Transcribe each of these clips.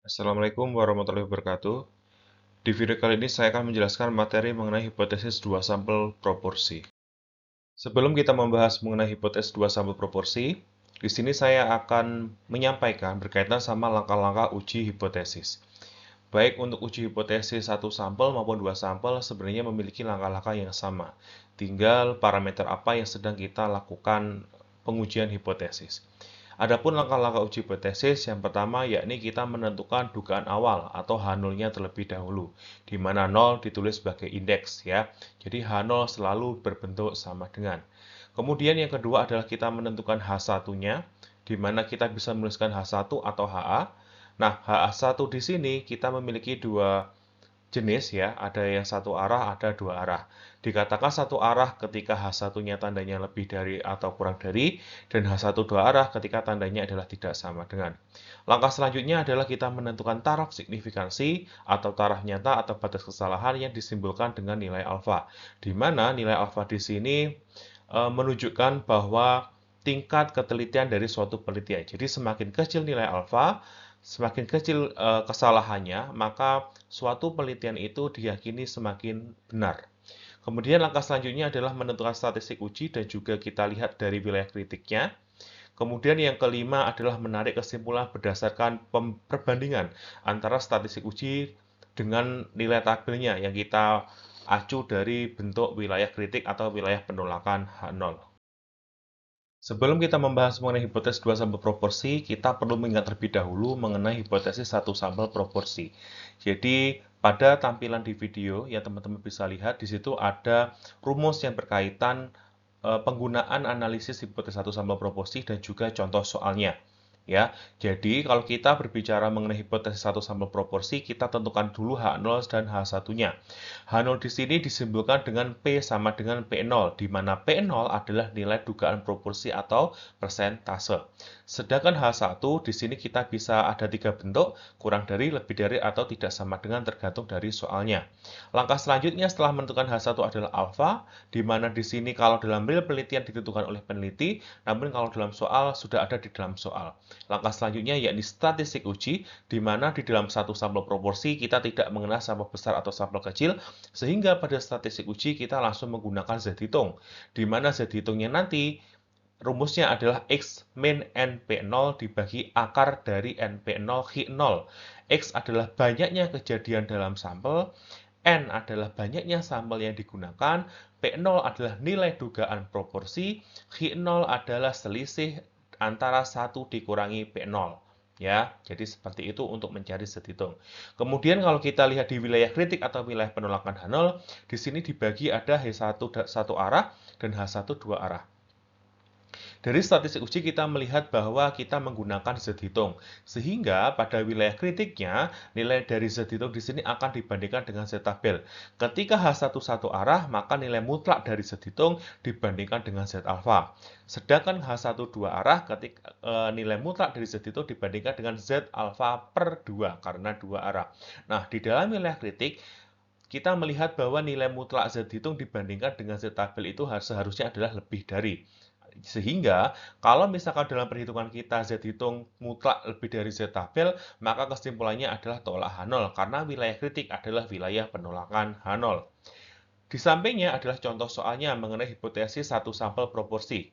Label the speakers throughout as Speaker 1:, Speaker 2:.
Speaker 1: Assalamualaikum warahmatullahi wabarakatuh. Di video kali ini saya akan menjelaskan materi mengenai hipotesis dua sampel proporsi. Sebelum kita membahas mengenai hipotesis dua sampel proporsi, di sini saya akan menyampaikan berkaitan sama langkah-langkah uji hipotesis. Baik untuk uji hipotesis satu sampel maupun dua sampel sebenarnya memiliki langkah-langkah yang sama. Tinggal parameter apa yang sedang kita lakukan pengujian hipotesis. Adapun langkah-langkah uji hipotesis, yang pertama yakni kita menentukan dugaan awal atau H0-nya terlebih dahulu, di mana 0 ditulis sebagai indeks ya. Jadi H0 selalu berbentuk sama dengan. Kemudian yang kedua adalah kita menentukan H1-nya, di mana kita bisa menuliskan H1 atau HA. Nah, HA1 di sini kita memiliki dua jenis ya, ada yang satu arah, ada dua arah. Dikatakan satu arah ketika H1-nya tandanya lebih dari atau kurang dari, dan H1 dua arah ketika tandanya adalah tidak sama dengan. Langkah selanjutnya adalah kita menentukan taraf signifikansi atau taraf nyata atau batas kesalahan yang disimbolkan dengan nilai alfa. Di mana nilai alfa di sini menunjukkan bahwa tingkat ketelitian dari suatu penelitian. Jadi semakin kecil nilai alfa, semakin kecil kesalahannya, maka suatu penelitian itu diyakini semakin benar. Kemudian langkah selanjutnya adalah menentukan statistik uji dan juga kita lihat dari wilayah kritiknya. Kemudian yang kelima adalah menarik kesimpulan berdasarkan perbandingan antara statistik uji dengan nilai tabelnya yang kita acu dari bentuk wilayah kritik atau wilayah penolakan H0. Sebelum kita membahas mengenai hipotesis dua sampel proporsi, kita perlu mengingat terlebih dahulu mengenai hipotesis satu sampel proporsi. Jadi, pada tampilan di video yang teman-teman bisa lihat, di situ ada rumus yang berkaitan penggunaan analisis hipotesis satu sampel proporsi dan juga contoh soalnya. Ya, jadi kalau kita berbicara mengenai hipotesis satu sampel proporsi, kita tentukan dulu H0 dan H1-nya. H0 di sini disimbolkan dengan P sama dengan P0, di mana P0 adalah nilai dugaan proporsi atau persentase. Sedangkan H1 di sini kita bisa ada tiga bentuk, kurang dari, lebih dari, atau tidak sama dengan tergantung dari soalnya. Langkah selanjutnya setelah menentukan H1 adalah alfa, di mana di sini kalau dalam real penelitian ditentukan oleh peneliti, namun kalau dalam soal sudah ada di dalam soal. Langkah selanjutnya yakni statistik uji, di mana di dalam satu sampel proporsi kita tidak mengenal sampel besar atau sampel kecil, sehingga pada statistik uji kita langsung menggunakan z-hitung, di mana z-hitungnya nanti rumusnya adalah X min NP0 dibagi akar dari NP0 X0. X adalah banyaknya kejadian dalam sampel, N adalah banyaknya sampel yang digunakan, P0 adalah nilai dugaan proporsi, X0 adalah selisih antara 1 dikurangi P0. Ya, jadi seperti itu untuk mencari z-hitung. Kemudian kalau kita lihat di wilayah kritik atau wilayah penolakan H0, di sini dibagi ada H1 satu arah dan H1 dua arah. Dari statistik uji kita melihat bahwa kita menggunakan z-hitung, sehingga pada wilayah kritiknya nilai dari z-hitung di sini akan dibandingkan dengan z-tabel. Ketika H1 satu arah, maka nilai mutlak dari z-hitung dibandingkan dengan z-alfa. Sedangkan H1 dua arah, ketika nilai mutlak dari z-hitung dibandingkan dengan z-alfa per 2 karena dua arah. Nah, di dalam wilayah kritik kita melihat bahwa nilai mutlak z-hitung dibandingkan dengan z-tabel itu seharusnya adalah lebih dari. Sehingga kalau misalkan dalam perhitungan kita z-hitung mutlak lebih dari z-tabel, maka kesimpulannya adalah tolak H0 karena wilayah kritik adalah wilayah penolakan H0. Di sampingnya adalah contoh soalnya mengenai hipotesis satu sampel proporsi.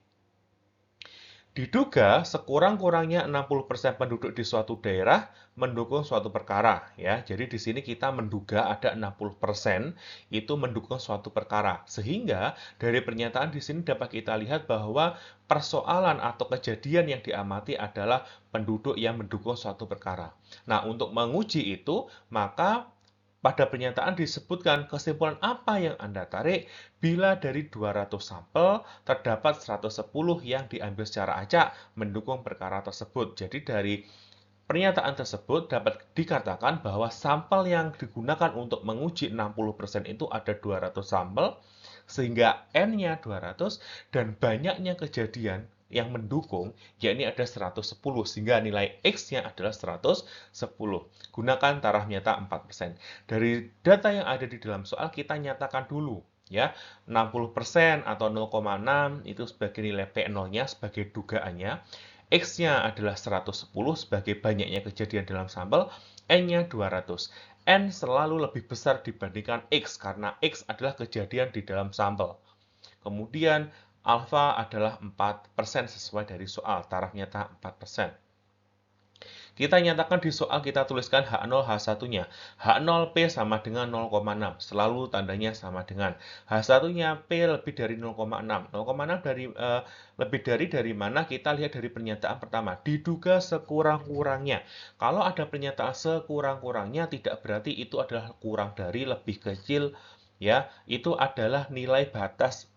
Speaker 1: Diduga sekurang-kurangnya 60% penduduk di suatu daerah mendukung suatu perkara ya. Jadi di sini kita menduga ada 60% itu mendukung suatu perkara. Sehingga dari pernyataan di sini dapat kita lihat bahwa persoalan atau kejadian yang diamati adalah penduduk yang mendukung suatu perkara. Nah, untuk menguji itu, maka pada pernyataan disebutkan kesimpulan apa yang Anda tarik bila dari 200 sampel terdapat 110 yang diambil secara acak mendukung perkara tersebut. Jadi dari pernyataan tersebut dapat dikatakan bahwa sampel yang digunakan untuk menguji 60% itu ada 200 sampel, sehingga N-nya 200 dan banyaknya kejadian yang mendukung, yakni ada 110, sehingga nilai X-nya adalah 110. Gunakan taraf nyata 4%. Dari data yang ada di dalam soal, kita nyatakan dulu ya 60% atau 0,6 itu sebagai nilai P0-nya sebagai dugaannya. X-nya adalah 110 sebagai banyaknya kejadian dalam sampel, N-nya 200. N selalu lebih besar dibandingkan X karena X adalah kejadian di dalam sampel. Kemudian, alfa adalah 4% sesuai dari soal, taraf nyata 4%. Kita nyatakan di soal kita tuliskan H0 H1-nya. H0 P sama dengan 0,6. Selalu tandanya sama dengan. H1-nya P lebih dari 0,6. 0,6 lebih dari mana? Kita lihat dari pernyataan pertama. Diduga sekurang-kurangnya. Kalau ada pernyataan sekurang-kurangnya tidak berarti itu adalah kurang dari, lebih kecil, ya. Itu adalah nilai batas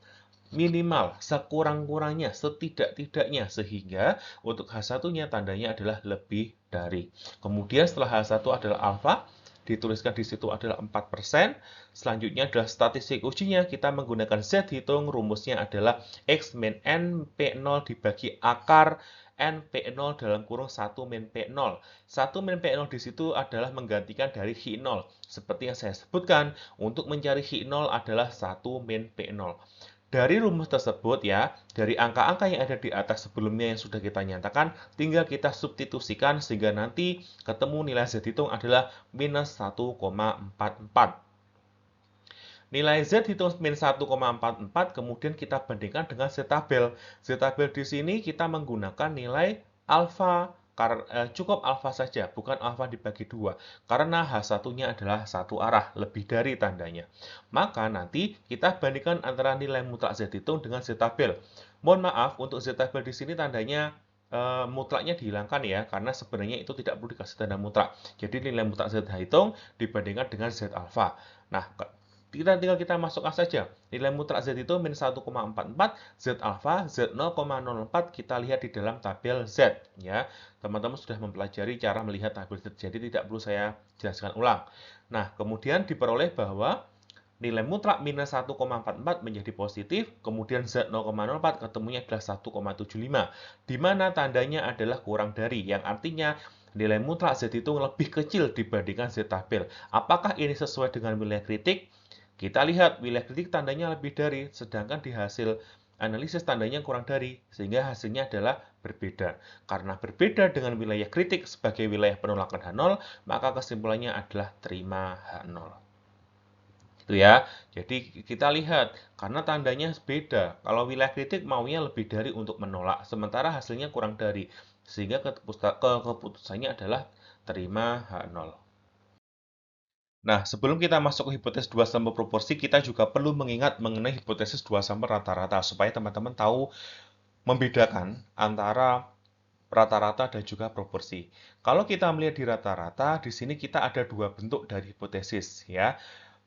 Speaker 1: minimal, sekurang-kurangnya, setidak-tidaknya, sehingga untuk H1-nya tandanya adalah lebih dari. Kemudian setelah H1 adalah alfa, dituliskan di situ adalah 4%. Selanjutnya adalah statistik ujinya, kita menggunakan Z hitung, rumusnya adalah X min N P0 dibagi akar N P0 dalam kurung 1 min P0. 1 min P0 di situ adalah menggantikan dari Hi0. Seperti yang saya sebutkan, untuk mencari Hi0 adalah 1 min P0. Dari rumus tersebut ya, dari angka-angka yang ada di atas sebelumnya yang sudah kita nyatakan, tinggal kita substitusikan sehingga nanti ketemu nilai Z hitung adalah minus 1,44. Nilai Z hitung min 1,44, kemudian kita bandingkan dengan Z tabel. Z tabel di sini kita menggunakan nilai alfa, cukup alfa saja, bukan alfa dibagi 2, karena H1-nya adalah satu arah, lebih dari tandanya. Maka nanti kita bandingkan antara nilai mutlak Z hitung dengan Z tabel. Mohon maaf, untuk Z tabel di sini tandanya mutlaknya dihilangkan ya, karena sebenarnya itu tidak perlu dikasih tanda mutlak. Jadi nilai mutlak Z hitung dibandingkan dengan Z alfa. Nah, tinggal kita masukkan saja. Nilai mutlak Z itu min 1,44, Z alfa, Z 0,04 kita lihat di dalam tabel Z. Ya, teman-teman sudah mempelajari cara melihat tabel Z, jadi tidak perlu saya jelaskan ulang. Nah, kemudian diperoleh bahwa nilai mutlak minus 1,44 menjadi positif, kemudian Z 0,04 ketemunya adalah 1,75, di mana tandanya adalah kurang dari, yang artinya nilai mutlak Z itu lebih kecil dibandingkan Z tabel. Apakah ini sesuai dengan wilayah kritik? Kita lihat wilayah kritik tandanya lebih dari, sedangkan di hasil analisis tandanya kurang dari, sehingga hasilnya adalah berbeda. Karena berbeda dengan wilayah kritik sebagai wilayah penolakan H0, maka kesimpulannya adalah terima H0. Itu ya. Jadi kita lihat, karena tandanya beda. Kalau wilayah kritik maunya lebih dari untuk menolak, sementara hasilnya kurang dari, sehingga keputusannya adalah terima H0. Nah, sebelum kita masuk ke hipotesis 2 sampel proporsi, kita juga perlu mengingat mengenai hipotesis 2 sampel rata-rata, supaya teman-teman tahu membedakan antara rata-rata dan juga proporsi. Kalau kita melihat di rata-rata, di sini kita ada dua bentuk dari hipotesis, ya.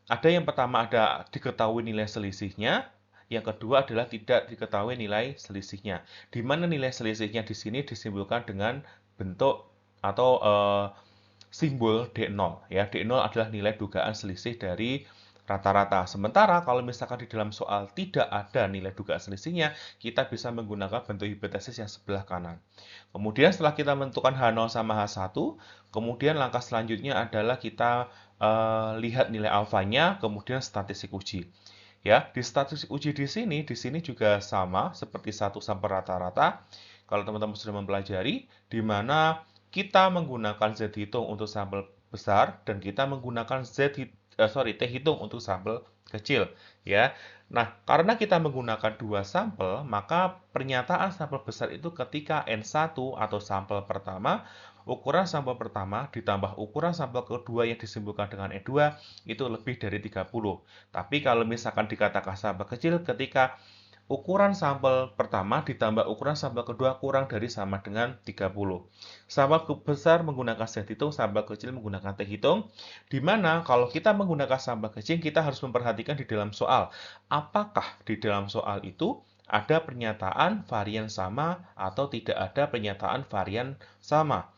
Speaker 1: Ada yang pertama ada diketahui nilai selisihnya, yang kedua adalah tidak diketahui nilai selisihnya. Di mana nilai selisihnya di sini disimbolkan dengan bentuk atau simbol D0 ya. D0 adalah nilai dugaan selisih dari rata-rata. Sementara kalau misalkan di dalam soal tidak ada nilai dugaan selisihnya, kita bisa menggunakan bentuk hipotesis yang sebelah kanan. Kemudian setelah kita menentukan H0 sama H1, kemudian langkah selanjutnya adalah kita lihat nilai alfanya, kemudian statistik uji. Ya, di statistik uji di sini juga sama seperti satu sampel rata-rata. Kalau teman-teman sudah mempelajari, di mana kita menggunakan Z hitung untuk sampel besar dan kita menggunakan T hitung untuk sampel kecil, ya. Nah, karena kita menggunakan dua sampel, maka pernyataan sampel besar itu ketika N1 atau sampel pertama, ukuran sampel pertama ditambah ukuran sampel kedua yang disimpulkan dengan E2 itu lebih dari 30. Tapi kalau misalkan dikatakan sampel kecil ketika ukuran sampel pertama ditambah ukuran sampel kedua kurang dari sama dengan 30. Sampel besar menggunakan Z hitung, sampel kecil menggunakan T hitung. Di mana kalau kita menggunakan sampel kecil, kita harus memperhatikan di dalam soal. Apakah di dalam soal itu ada pernyataan varian sama atau tidak ada pernyataan varian sama?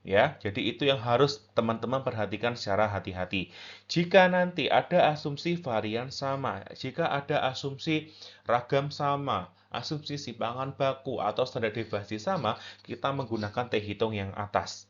Speaker 1: Ya, jadi itu yang harus teman-teman perhatikan secara hati-hati. Jika nanti ada asumsi varian sama, jika ada asumsi ragam sama, asumsi simpangan baku atau standar deviasi sama, kita menggunakan T hitung yang atas.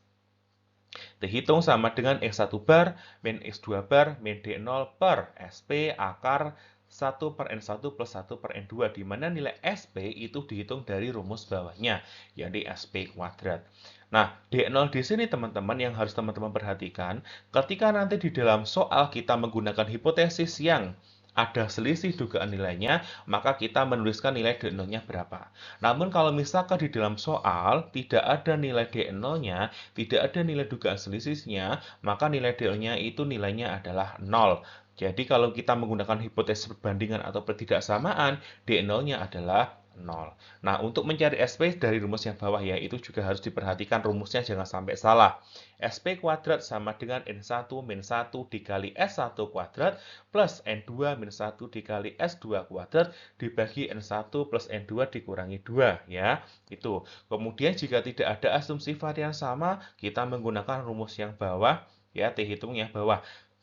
Speaker 1: T hitung sama dengan X1 bar min X2 bar min D0 per SP akar 1/N1 plus 1/N2, di mana nilai SP itu dihitung dari rumus bawahnya, yakni SP kuadrat. Nah, D0 di sini teman-teman yang harus teman-teman perhatikan, ketika nanti di dalam soal kita menggunakan hipotesis yang ada selisih dugaan nilainya, maka kita menuliskan nilai D0-nya berapa. Namun kalau misalkan di dalam soal tidak ada nilai D0-nya, tidak ada nilai dugaan selisihnya, maka nilai D0-nya itu nilainya adalah 0. Jadi kalau kita menggunakan hipotesis perbandingan atau pertidaksamaan, D0-nya adalah 0. Nah, untuk mencari SP dari rumus yang bawah ya, itu juga harus diperhatikan rumusnya jangan sampai salah. SP kuadrat sama dengan N1 min 1 dikali S1 kuadrat plus N2 min 1 dikali S2 kuadrat dibagi N1 plus N2 dikurangi 2 ya. Itu. Kemudian jika tidak ada asumsi varian sama, kita menggunakan rumus yang bawah ya, T hitung yang bawah.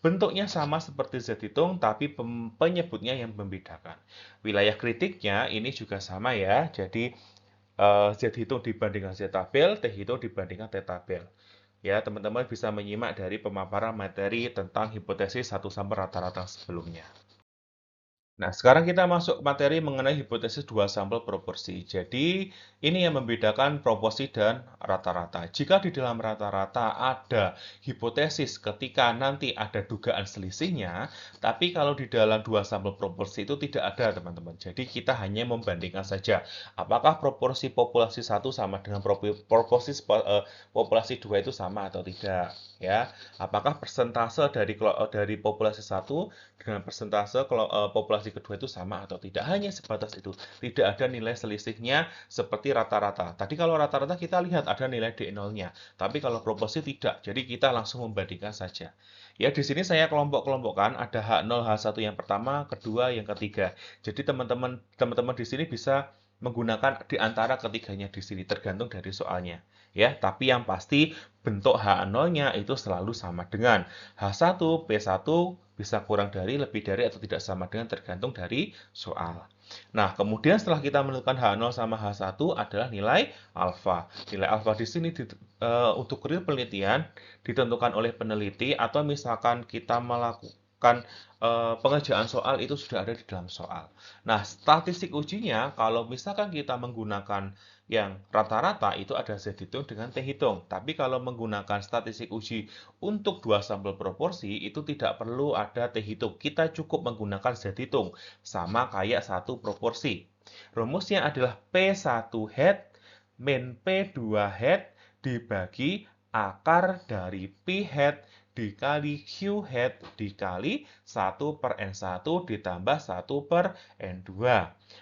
Speaker 1: Bentuknya sama seperti Z hitung, tapi penyebutnya yang membedakan. Wilayah kritiknya ini juga sama ya, jadi Z hitung dibandingkan Z tabel, T hitung dibandingkan T tabel. Ya, teman-teman bisa menyimak dari pemaparan materi tentang hipotesis satu sampel rata-rata sebelumnya. Nah, sekarang kita masuk materi mengenai hipotesis dua sampel proporsi. Jadi, ini yang membedakan proporsi dan rata-rata. Jika di dalam rata-rata ada hipotesis ketika nanti ada dugaan selisihnya, tapi kalau di dalam dua sampel proporsi itu tidak ada, teman-teman. Jadi, kita hanya membandingkan saja. Apakah proporsi populasi 1 sama dengan proporsi populasi 2 itu sama atau tidak. Ya, apakah persentase dari populasi 1 dengan persentase populasi kedua itu sama atau tidak. Hanya sebatas itu. Tidak ada nilai selisihnya seperti rata-rata. Tadi kalau rata-rata kita lihat ada nilai D0-nya. Tapi kalau proporsi tidak. Jadi kita langsung membandingkan saja. Ya, di sini saya kelompok-kelompokkan. Ada H0, H1 yang pertama, kedua, yang ketiga. Jadi teman-teman di sini bisa menggunakan di antara ketiganya di sini. Tergantung dari soalnya. Ya, tapi yang pasti bentuk H0-nya itu selalu sama dengan H1, P1, bisa kurang dari, lebih dari, atau tidak sama dengan tergantung dari soal. Nah, kemudian setelah kita menentukan H0 sama H1 adalah nilai alfa. Nilai alfa di sini untuk real penelitian ditentukan oleh peneliti atau misalkan kita melakukan pengerjaan soal itu sudah ada di dalam soal. Nah, statistik ujinya kalau misalkan kita menggunakan yang rata-rata itu ada Z hitung dengan T hitung. Tapi kalau menggunakan statistik uji untuk dua sampel proporsi itu tidak perlu ada T hitung. Kita cukup menggunakan Z hitung sama kayak satu proporsi. Rumusnya adalah P1 head min P2 head dibagi akar dari P head dikali Q head dikali 1/N1 ditambah 1/N2.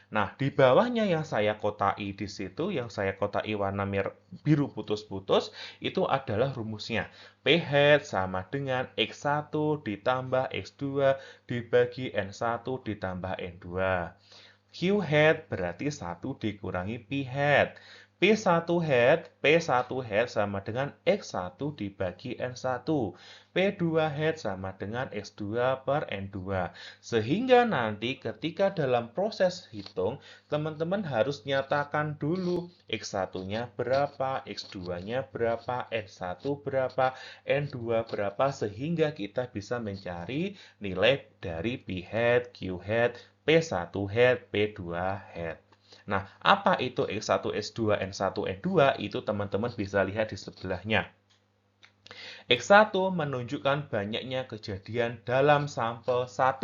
Speaker 1: Nah, di bawahnya yang saya kotai di situ, yang saya kotai warna biru putus-putus, itu adalah rumusnya. P head sama dengan X1 ditambah X2 dibagi N1 ditambah N2. Q head berarti 1 dikurangi P head. P1 head sama dengan X1 dibagi N1. P2 head sama dengan X2 per N2. Sehingga nanti ketika dalam proses hitung, teman-teman harus nyatakan dulu X1-nya berapa, X2-nya berapa, N1 berapa, N2 berapa, sehingga kita bisa mencari nilai dari P head, Q head, P1 head, P2 head. Nah, apa itu X1, X2, N1, N2? Itu teman-teman bisa lihat di sebelahnya. X1 menunjukkan banyaknya kejadian dalam sampel 1.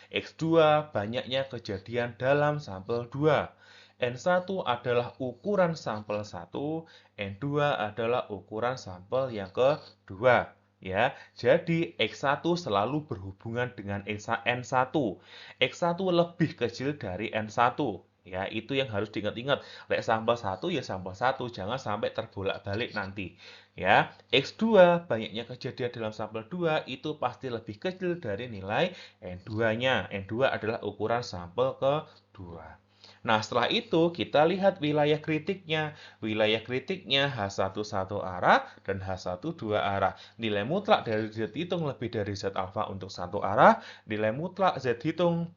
Speaker 1: X2 banyaknya kejadian dalam sampel 2. N1 adalah ukuran sampel 1, N2 adalah ukuran sampel yang kedua. Ya, jadi X1 selalu berhubungan dengan N1. X1 lebih kecil dari N1. Ya, itu yang harus diingat-ingat. Lek sampel 1 ya sampel 1, jangan sampai terbolak-balik nanti. Ya, X2 banyaknya kejadian dalam sampel 2 itu pasti lebih kecil dari nilai N2-nya. N2 adalah ukuran sampel kedua. Nah, setelah itu kita lihat wilayah kritiknya. Wilayah kritiknya H1 satu arah dan H1 dua arah. Nilai mutlak dari Z hitung lebih dari Z alfa untuk satu arah. Nilai mutlak Z hitung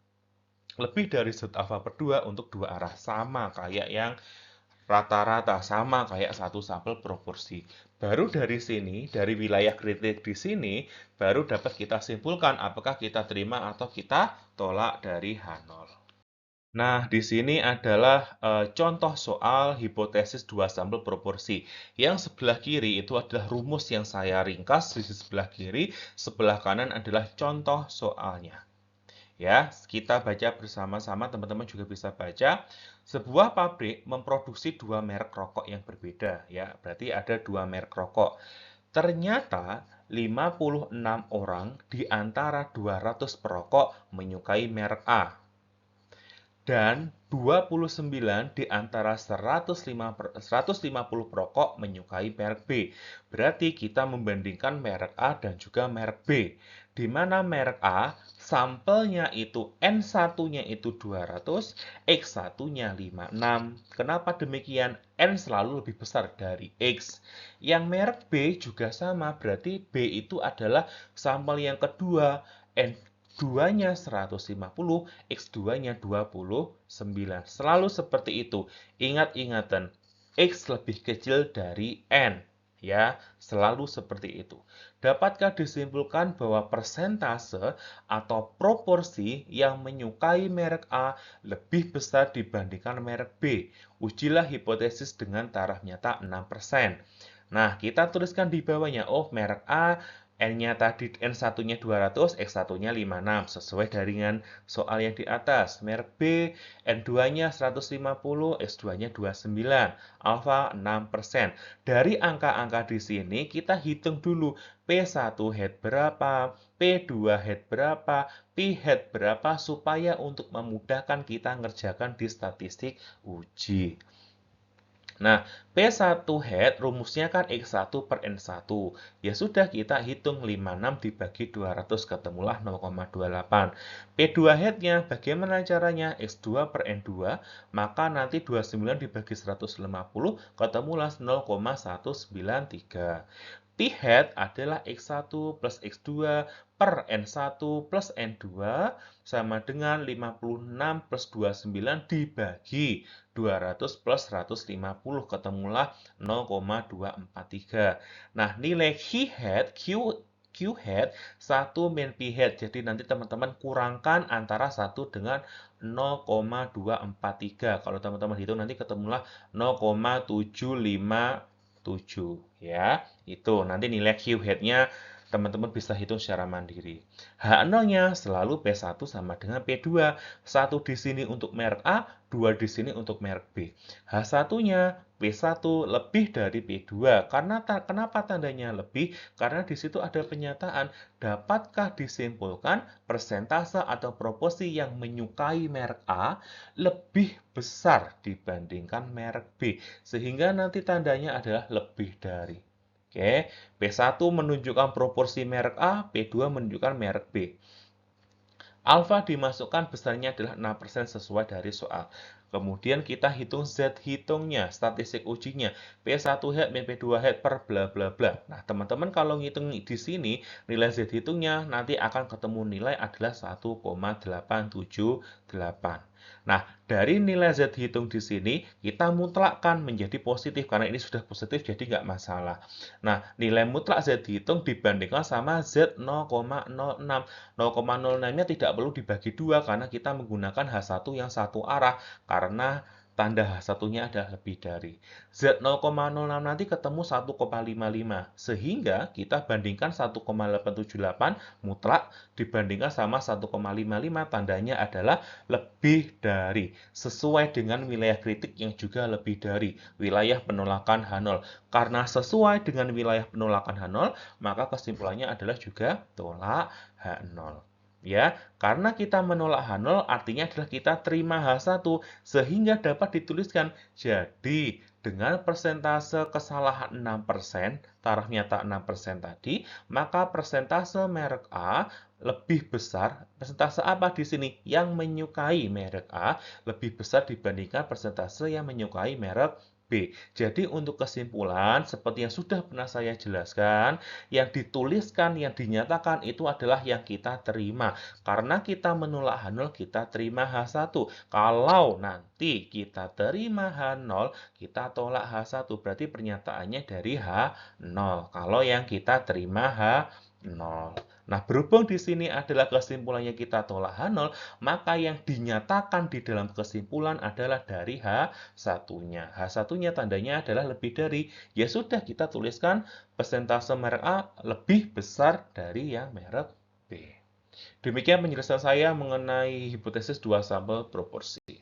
Speaker 1: lebih dari Z alfa per 2 untuk dua arah. Sama kayak yang rata-rata, sama kayak satu sampel proporsi. Baru dari sini, dari wilayah kritik di sini, baru dapat kita simpulkan apakah kita terima atau kita tolak dari H0. Nah, di sini adalah contoh soal hipotesis dua sampel proporsi. Yang sebelah kiri itu adalah rumus yang saya ringkas di sebelah kiri, sebelah kanan adalah contoh soalnya. Ya, kita baca bersama-sama, teman-teman juga bisa baca. Sebuah pabrik memproduksi dua merek rokok yang berbeda, ya. Berarti ada dua merek rokok. Ternyata 56 orang di antara 200 perokok menyukai merek A. Dan 29 di antara 150 perokok menyukai merek B. Berarti kita membandingkan merek A dan juga merek B. Di mana merek A, sampelnya itu N1-nya itu 200, X1-nya 56. Kenapa demikian? N selalu lebih besar dari X. Yang merek B juga sama, berarti B itu adalah sampel yang kedua, N 2-nya 150, X2-nya 29. Selalu seperti itu. Ingat-ingatan, X lebih kecil dari N. Ya, selalu seperti itu. Dapatkah disimpulkan bahwa persentase atau proporsi yang menyukai merek A lebih besar dibandingkan merek B? Ujilah hipotesis dengan taraf nyata 6%. Nah, kita tuliskan di bawahnya, oh merek A N-nya tadi N1-nya 200, X1-nya 56, sesuai dengan soal yang di atas. Merek B, N2-nya 150, X2-nya 29, alfa 6%. Dari angka-angka di sini, kita hitung dulu P1 head berapa, P2 head berapa, P head berapa, supaya untuk memudahkan kita ngerjakan di statistik uji. Nah, P1 head rumusnya kan X1 per N1. Ya sudah, kita hitung 56 dibagi 200, ketemulah 0,28. P2 headnya bagaimana caranya? X2 per N2, maka nanti 29 dibagi 150, ketemulah 0,193. P head adalah X1 plus X2 per N1 plus N2 sama dengan 56 plus 29 dibagi 200 plus 150, ketemulah 0,243. Nah, nilai Q head 1 min P head. Jadi nanti teman-teman kurangkan antara 1 dengan 0,243. Kalau teman-teman hitung nanti ketemulah 0,757 ya. Itu nanti nilai Q head-nya teman-teman bisa hitung secara mandiri. H0-nya selalu P1 sama dengan P2. 1 di sini untuk merek A, 2 di sini untuk merek B. H1-nya P1 lebih dari P2. Kenapa tandanya lebih? Karena di situ ada penyataan, dapatkah disimpulkan persentase atau proporsi yang menyukai merek A lebih besar dibandingkan merek B. Sehingga nanti tandanya adalah lebih dari. Oke, P1 menunjukkan proporsi merek A, P2 menunjukkan merek B. Alfa dimasukkan besarnya adalah 6% sesuai dari soal. Kemudian kita hitung Z hitungnya, statistik ujinya. P1 head min P2 head per bla bla bla. Nah, teman-teman kalau ngitung di sini, nilai Z hitungnya nanti akan ketemu nilai adalah 1,878. Nah, dari nilai Z hitung di sini, kita mutlakkan menjadi positif. Karena ini sudah positif, jadi nggak masalah. Nah, nilai mutlak Z hitung dibandingkan sama Z 0,06. 0,06-nya tidak perlu dibagi 2 karena kita menggunakan H1 yang satu arah. Karena tanda H1-nya adalah lebih dari. Z 0,06 nanti ketemu 1,55. Sehingga kita bandingkan 1,878 mutlak dibandingkan sama 1,55, tandanya adalah lebih dari. Sesuai dengan wilayah kritik yang juga lebih dari. Wilayah penolakan H0. Karena sesuai dengan wilayah penolakan H0, maka kesimpulannya adalah juga tolak H0. Ya, karena kita menolak H0 artinya adalah kita terima H1 sehingga dapat dituliskan jadi dengan persentase kesalahan 6%, taraf nyata 6% tadi, maka persentase merek A lebih besar. Persentase apa di sini? Yang menyukai merek A lebih besar dibandingkan persentase yang menyukai merek B. Jadi untuk kesimpulan, seperti yang sudah pernah saya jelaskan, yang dituliskan, yang dinyatakan itu adalah yang kita terima. Karena kita menolak H0, kita terima H1. Kalau nanti kita terima H0, kita tolak H1. Berarti pernyataannya dari H0. Kalau yang kita terima H0. Nah, berhubung di sini adalah kesimpulannya kita tolak H0, maka yang dinyatakan di dalam kesimpulan adalah dari H1-nya. H1-nya tandanya adalah lebih dari. Ya sudah, kita tuliskan persentase merek A lebih besar dari yang merek B. Demikian penjelasan saya mengenai hipotesis dua sampel proporsi.